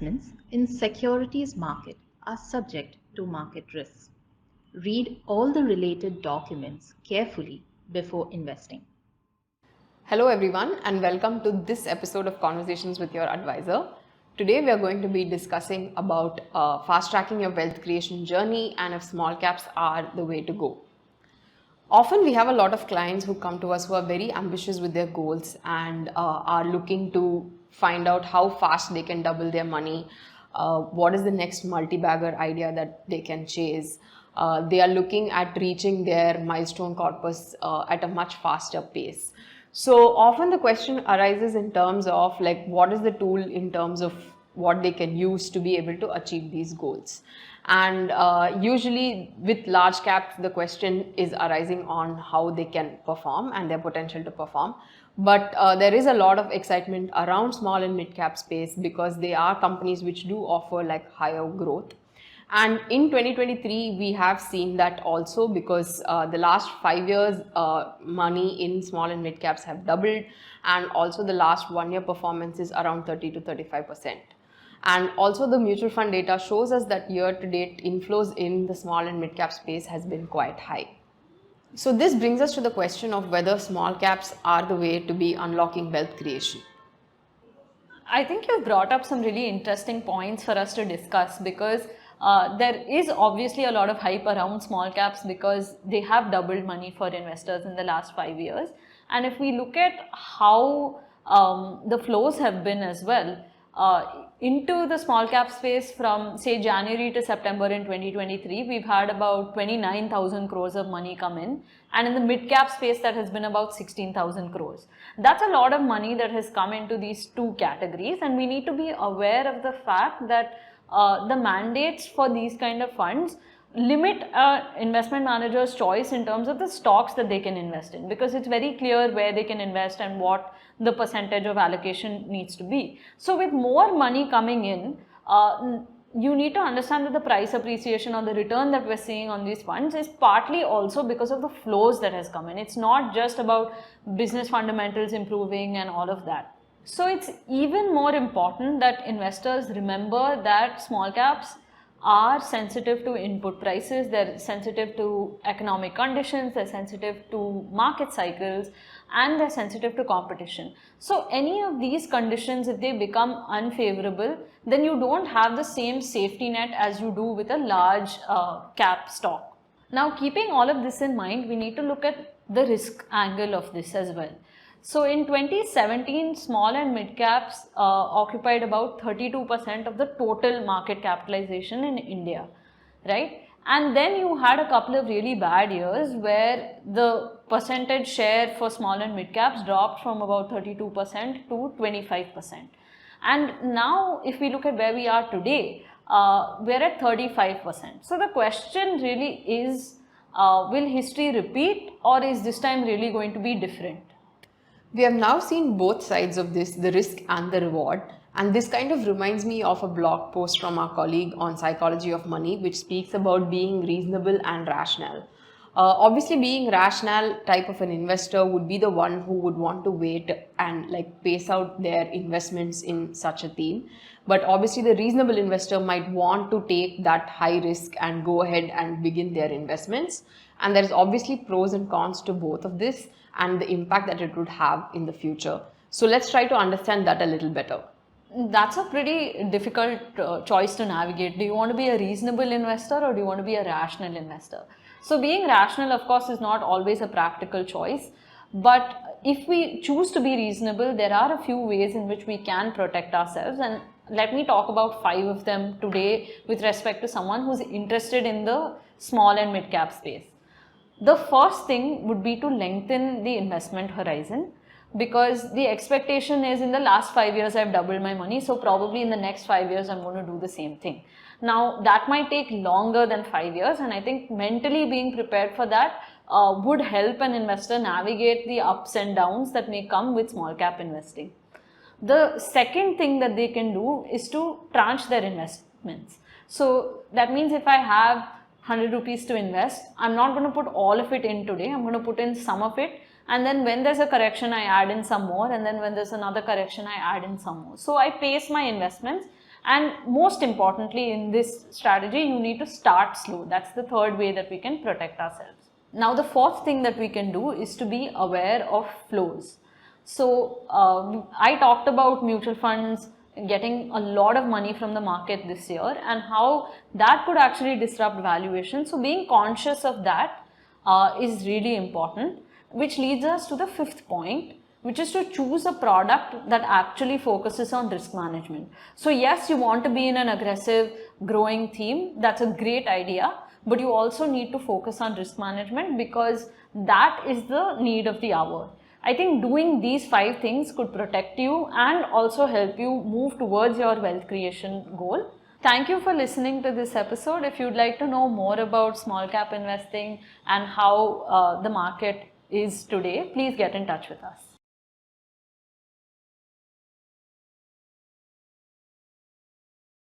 investments in securities market are subject to market risks. Read all the related documents carefully before investing. Hello everyone and welcome to this episode of Conversations with Your Advisor. Today we are going to be discussing about fast tracking your wealth creation journey and if small caps are the way to go. Often we have a lot of clients who come to us who are very ambitious with their goals and are looking to find out how fast they can double their money, what is the next multi-bagger idea that they can chase. They are looking at reaching their milestone corpus at a much faster pace. So often the question arises in terms of like what is the tool in terms of what they can use to be able to achieve these goals. And usually with large caps, the question is arising on how they can perform and their potential to perform. But there is a lot of excitement around small and mid cap space because they are companies which do offer like higher growth. And in 2023, we have seen that also because the last 5 years, money in small and mid caps have doubled, and also the last 1 year performance is around 30 to 35%. And also the mutual fund data shows us that year to date inflows in the small and mid cap space has been quite high. So this brings us to the question of whether small caps are the way to be unlocking wealth creation. I think you brought up some really interesting points for us to discuss because there is obviously a lot of hype around small caps because they have doubled money for investors in the last 5 years. And if we look at how the flows have been as well, into the small cap space from say January to September in 2023, we've had about 29,000 crores of money come in, and in the mid cap space that has been about 16,000 crores. That's a lot of money that has come into these two categories, and we need to be aware of the fact that the mandates for these kind of funds limit investment managers' choice in terms of the stocks that they can invest in, because it's very clear where they can invest and what the percentage of allocation needs to be. So with more money coming in, you need to understand that the price appreciation or the return that we're seeing on these funds is partly also because of the flows that has come in. It's not just about business fundamentals improving and all of that. So it's even more important that investors remember that small caps are sensitive to input prices, they're sensitive to economic conditions, they're sensitive to market cycles, and they're sensitive to competition. So any of these conditions, if they become unfavorable, then you don't have the same safety net as you do with a large cap stock. Now, keeping all of this in mind, we need to look at the risk angle of this as well. So in 2017, small and mid caps occupied about 32% of the total market capitalization in India, right? And then you had a couple of really bad years where the percentage share for small and mid caps dropped from about 32% to 25%. And now if we look at where we are today, we're at 35%. So the question really is, will history repeat, or is this time really going to be different? We have now seen both sides of this, the risk and the reward. And this kind of reminds me of a blog post from our colleague on psychology of money, which speaks about being reasonable and rational. Obviously, being rational type of an investor would be the one who would want to wait and like pace out their investments in such a theme. But obviously, the reasonable investor might want to take that high risk and go ahead and begin their investments. And there is obviously pros and cons to both of this and the impact that it would have in the future. So let's try to understand that a little better. That's a pretty difficult choice to navigate. Do you want to be a reasonable investor or do you want to be a rational investor? So being rational, of course, is not always a practical choice. But if we choose to be reasonable, there are a few ways in which we can protect ourselves. And let me talk about 5 of them today with respect to someone who's interested in the small and mid cap space. The first thing would be to lengthen the investment horizon, because the expectation is in the last 5 years I've doubled my money, so probably in the next 5 years I'm going to do the same thing. Now that might take longer than 5 years, and I think mentally being prepared for that would help an investor navigate the ups and downs that may come with small cap investing. The second thing that they can do is to tranche their investments. So that means if I have 100 rupees to invest, I'm not going to put all of it in today, I'm going to put in some of it, and then when there's a correction I add in some more, and then when there's another correction I add in some more. So I pace my investments, And most importantly, in this strategy, you need to start slow. That's the third way that we can protect ourselves. Now, the fourth thing that we can do is to be aware of flows. So, I talked about mutual funds getting a lot of money from the market this year and how that could actually disrupt valuation. So, being conscious of that is really important, which leads us to the fifth point, which is to choose a product that actually focuses on risk management. So yes, you want to be in an aggressive growing theme. That's a great idea, but you also need to focus on risk management because that is the need of the hour. I think doing these 5 things could protect you and also help you move towards your wealth creation goal. Thank you for listening to this episode. If you'd like to know more about small cap investing and how the market is today, please get in touch with us.